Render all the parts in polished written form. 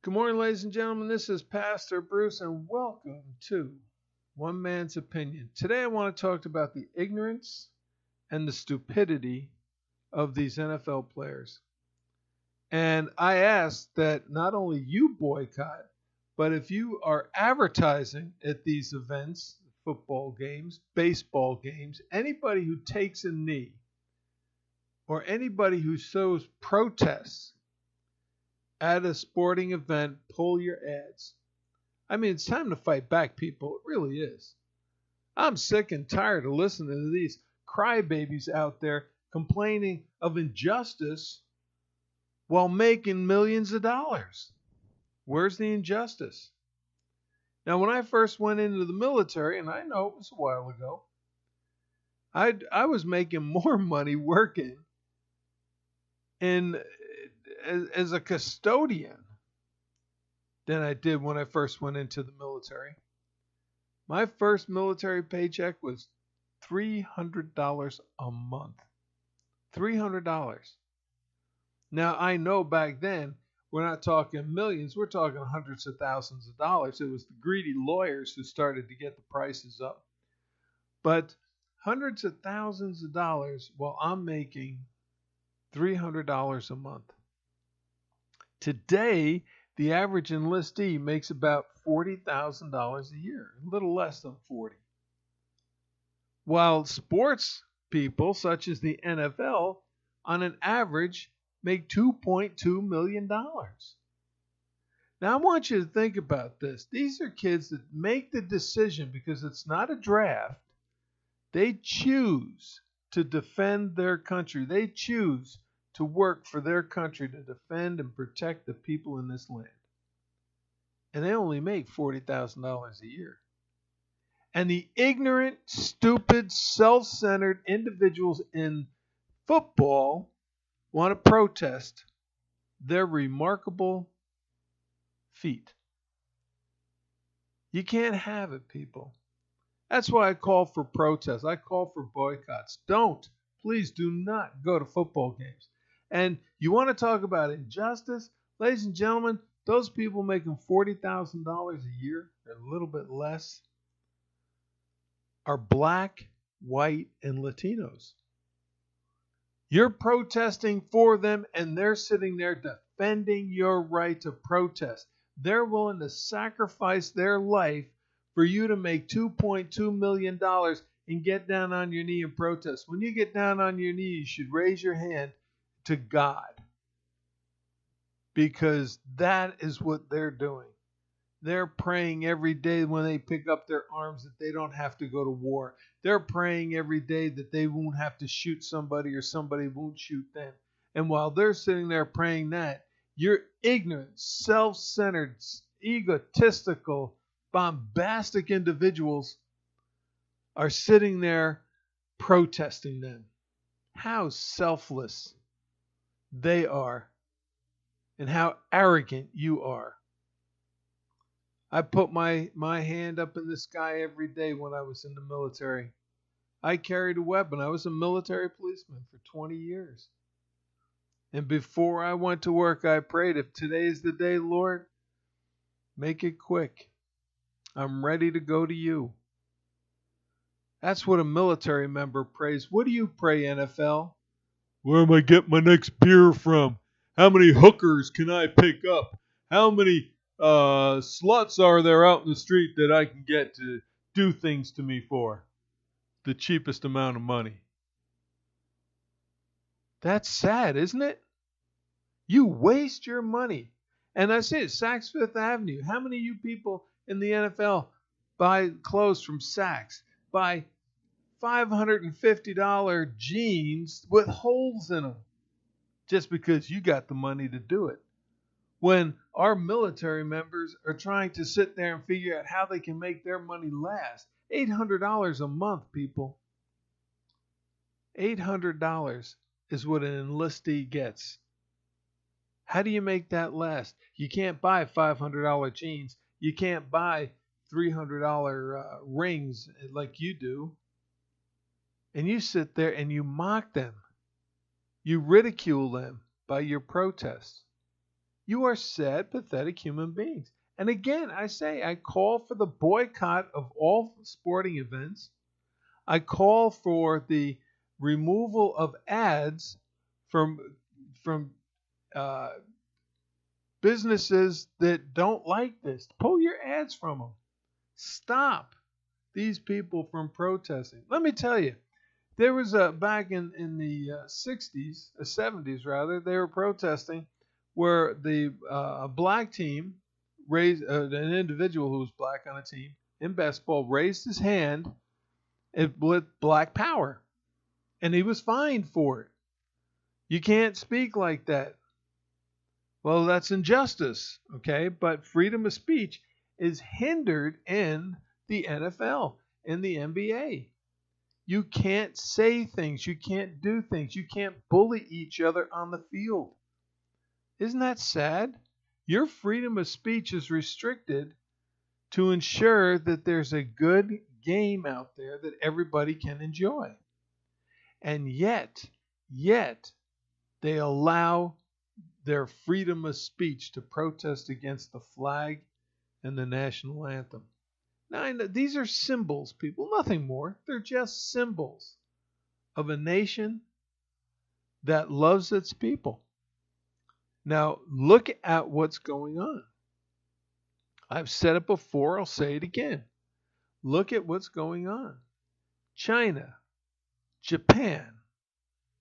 Good morning, ladies and gentlemen. This is Pastor Bruce, and welcome to One Man's Opinion. Today, I want to talk about the ignorance and the stupidity of these NFL players. And I ask that not only you boycott, but if you are advertising at these events, football games, baseball games, anybody who takes a knee or anybody who shows protests at a sporting event, pull your ads. I mean, it's time to fight back, people. It really is. I'm sick and tired of listening to these crybabies out there complaining of injustice while making millions of dollars. Where's the injustice? Now, when I first went into the military, and I know it was a while ago, I was making more money working as a custodian than I did when I first went into the military. My first military paycheck was $300 a month. $300. Now, I know back then, we're not talking millions, we're talking hundreds of thousands of dollars. It was the greedy lawyers who started to get the prices up. But hundreds of thousands of dollars while I'm making $300 a month. Today, the average enlistee makes about $40,000 a year, a little less than 40. While sports people, such as the NFL, on an average, make $2.2 million. Now, I want you to think about this. These are kids that make the decision because it's not a draft. They choose to defend their country. They choose to work for their country to defend and protect the people in this land. And they only make $40,000 a year. And the ignorant, stupid, self-centered individuals in football want to protest their remarkable feat. You can't have it, people. That's why I call for protests. I call for boycotts. Please do not go to football games. And you want to talk about injustice? Ladies and gentlemen, those people making $40,000 a year, or a little bit less, are black, white, and Latinos. You're protesting for them, and they're sitting there defending your right to protest. They're willing to sacrifice their life for you to make $2.2 million and get down on your knee and protest. When you get down on your knee, you should raise your hand to God, because that is what they're doing. They're praying every day when they pick up their arms that they don't have to go to war. They're praying every day that they won't have to shoot somebody or somebody won't shoot them. And while they're sitting there praying that, you're ignorant, self-centered, egotistical, bombastic individuals are sitting there protesting them. How selfless they are, and how arrogant you are. I put my hand up in the sky every day when I was in the military. I carried a weapon. I was a military policeman for 20 years. And before I went to work, I prayed, if today's the day, Lord, make it quick. I'm ready to go to you. That's what a military member prays. What do you pray, NFL? Where am I getting my next beer from? How many hookers can I pick up? How many sluts are there out in the street that I can get to do things to me for the cheapest amount of money? That's sad, isn't it? You waste your money. And I say it, Saks Fifth Avenue. How many of you people in the NFL buy clothes from Saks? Buy $550 jeans with holes in them just because you got the money to do it. When our military members are trying to sit there and figure out how they can make their money last. $800 a month, people. $800 is what an enlistee gets. How do you make that last? You can't buy $500 jeans. You can't buy $300 rings like you do. And you sit there and you mock them. You ridicule them by your protests. You are sad, pathetic human beings. And again, I say, I call for the boycott of all sporting events. I call for the removal of ads from uh, businesses that don't like this. Pull your ads from them. Stop these people from protesting. Let me tell you, there was a back in the 60s, 70s rather, they were protesting where the black team raised an individual who was black on a team in basketball raised his hand with black power, and he was fined for it. You can't speak like that. Well, that's injustice, okay? But freedom of speech is hindered in the NFL, in the NBA. You can't say things. You can't do things. You can't bully each other on the field. Isn't that sad? Your freedom of speech is restricted to ensure that there's a good game out there that everybody can enjoy. And yet, they allow their freedom of speech to protest against the flag and the national anthem. Now, I know these are symbols, people, nothing more. They're just symbols of a nation that loves its people. Now, look at what's going on. I've said it before, I'll say it again. Look at what's going on. China, Japan,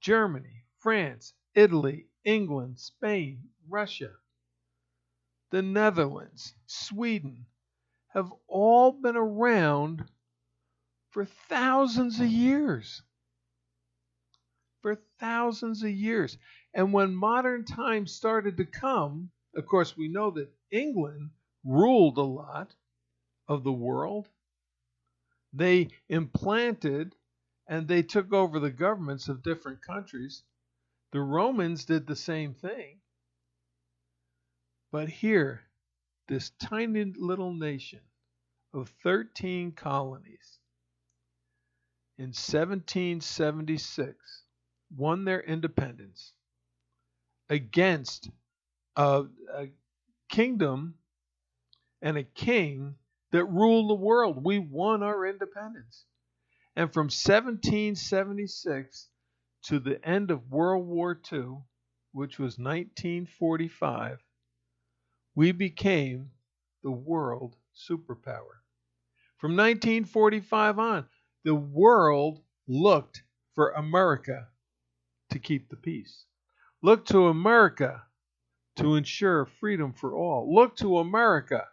Germany, France, Italy, England, Spain, Russia, the Netherlands, Sweden have all been around for thousands of years. For thousands of years. And when modern times started to come, of course, we know that England ruled a lot of the world. They implanted and they took over the governments of different countries. The Romans did the same thing. But here, this tiny little nation of 13 colonies in 1776 won their independence against a kingdom and a king that ruled the world. We won our independence. And from 1776 to the end of World War II, which was 1945, we became the world superpower. From 1945 on, the world looked for America to keep the peace. Look to America to ensure freedom for all. Look to America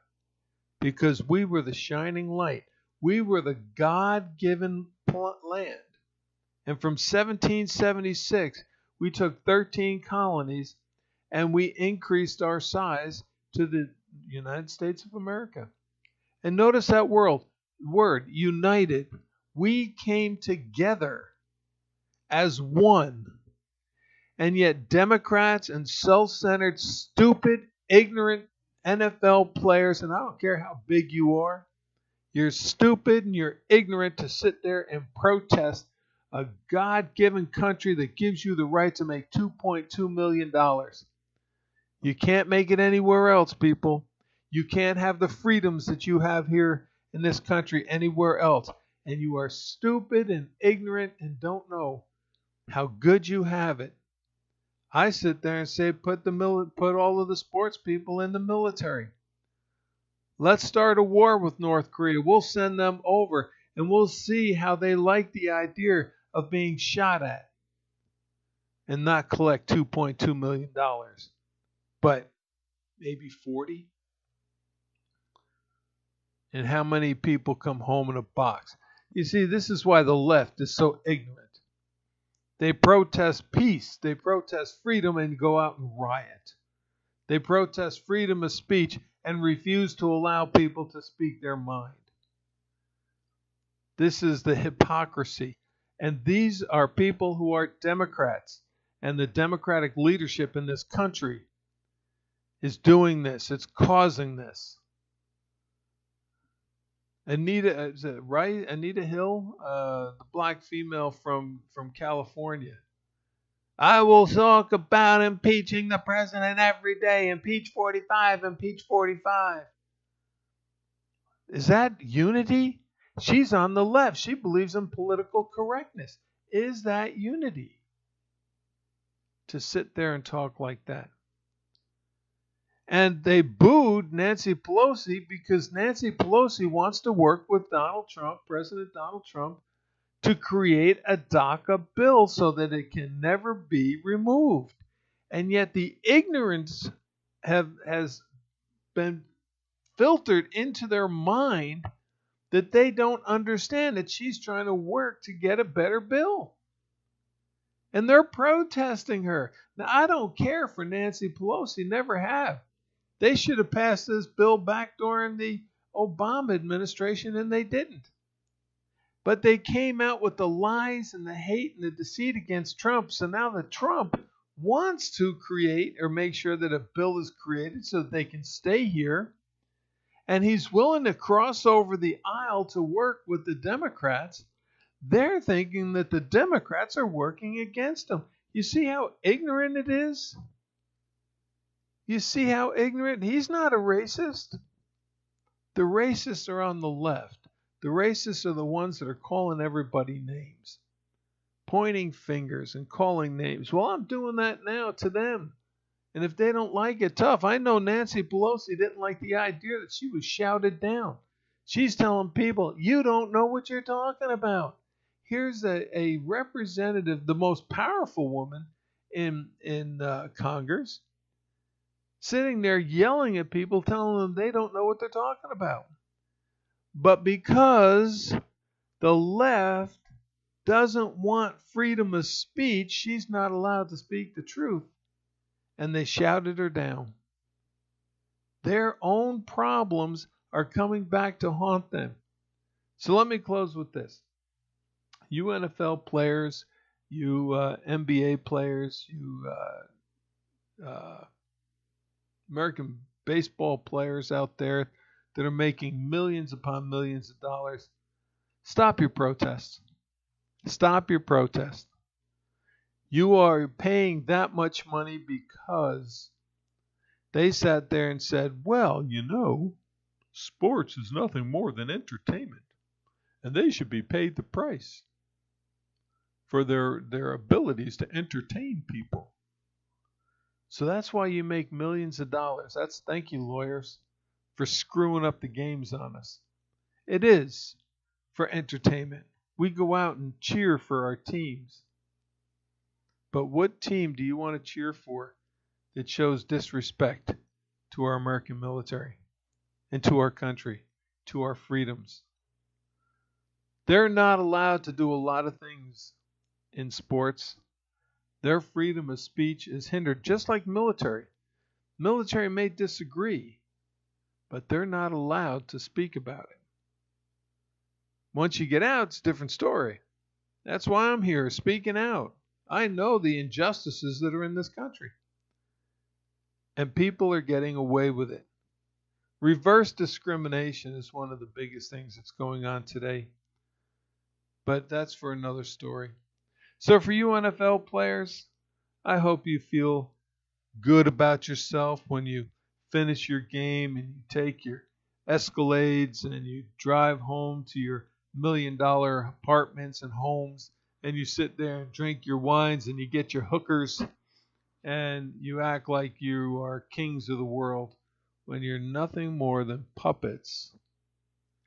because we were the shining light. We were the God-given land. And from 1776, we took 13 colonies and we increased our size to the United States of America. And notice that word, united. We came together as one. And yet Democrats and self-centered, stupid, ignorant NFL players, and I don't care how big you are, you're stupid and you're ignorant to sit there and protest a God-given country that gives you the right to make $2.2 million. You can't make it anywhere else, people. You can't have the freedoms that you have here in this country anywhere else. And you are stupid and ignorant and don't know how good you have it. I sit there and say, put all of the sports people in the military. Let's start a war with North Korea. We'll send them over and we'll see how they like the idea of being shot at and not collect $2.2 million, but maybe 40. And how many people come home in a box? You see, this is why the left is so ignorant. They protest peace. They protest freedom and go out and riot. They protest freedom of speech and refuse to allow people to speak their mind. This is the hypocrisy. And these are people who are Democrats. And the Democratic leadership in this country is doing this. It's causing this. Anita, is it right? Anita Hill, the black female from California. I will talk about impeaching the president every day. Impeach 45, impeach 45. Is that unity? She's on the left. She believes in political correctness. Is that unity? To sit there and talk like that. And they booed Nancy Pelosi because Nancy Pelosi wants to work with Donald Trump, President Donald Trump, to create a DACA bill so that it can never be removed. And yet the ignorance has been filtered into their mind that they don't understand that she's trying to work to get a better bill. And they're protesting her. Now, I don't care for Nancy Pelosi, never have. They should have passed this bill back during the Obama administration, and they didn't. But they came out with the lies and the hate and the deceit against Trump. So now that Trump wants to create or make sure that a bill is created so that they can stay here, and he's willing to cross over the aisle to work with the Democrats, they're thinking that the Democrats are working against him. You see how ignorant it is? You see how ignorant? He's not a racist. The racists are on the left. The racists are the ones that are calling everybody names, pointing fingers and calling names. Well, I'm doing that now to them. And if they don't like it, tough. I know Nancy Pelosi didn't like the idea that she was shouted down. She's telling people, you don't know what you're talking about. Here's a representative, the most powerful woman in Congress, sitting there yelling at people, telling them they don't know what they're talking about. But because the left doesn't want freedom of speech, she's not allowed to speak the truth. And they shouted her down. Their own problems are coming back to haunt them. So let me close with this. You NFL players, you NBA players, you American baseball players out there that are making millions upon millions of dollars, stop your protests. Stop your protest. You are paying that much money because they sat there and said, well, you know, sports is nothing more than entertainment, and they should be paid the price for their abilities to entertain people. So that's why you make millions of dollars. Thank you, lawyers, for screwing up the games on us. It is for entertainment. We go out and cheer for our teams. But what team do you want to cheer for that shows disrespect to our American military and to our country, to our freedoms? They're not allowed to do a lot of things in sports. Their freedom of speech is hindered, just like military. Military may disagree, but they're not allowed to speak about it. Once you get out, it's a different story. That's why I'm here, speaking out. I know the injustices that are in this country. And people are getting away with it. Reverse discrimination is one of the biggest things that's going on today. But that's for another story. So for you NFL players, I hope you feel good about yourself when you finish your game and you take your Escalades and you drive home to your $1 million apartments and homes, and you sit there and drink your wines and you get your hookers and you act like you are kings of the world when you're nothing more than puppets.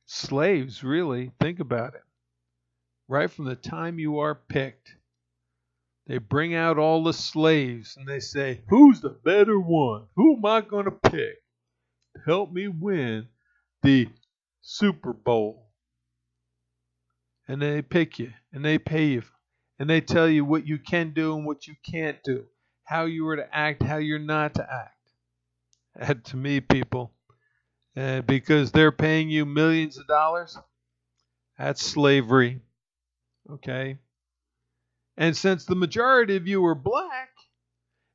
Slaves, really. Think about it. Right from the time you are picked, they bring out all the slaves and they say, who's the better one? Who am I going to pick to help me win the Super Bowl? And they pick you and they pay you and they tell you what you can do and what you can't do, how you are to act, how you're not to act. And to me, people, because they're paying you millions of dollars, that's slavery. Okay? And since the majority of you are black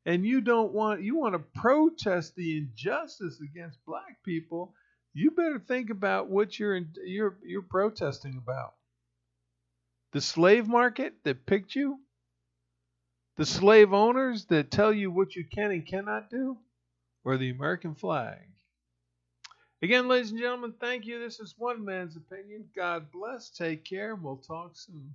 and you want to protest the injustice against black people, you better think about what you're protesting about. The slave market that picked you? The slave owners that tell you what you can and cannot do? Or the American flag? Again, ladies and gentlemen, thank you. This is One Man's Opinion. God bless. Take care, and we'll talk soon.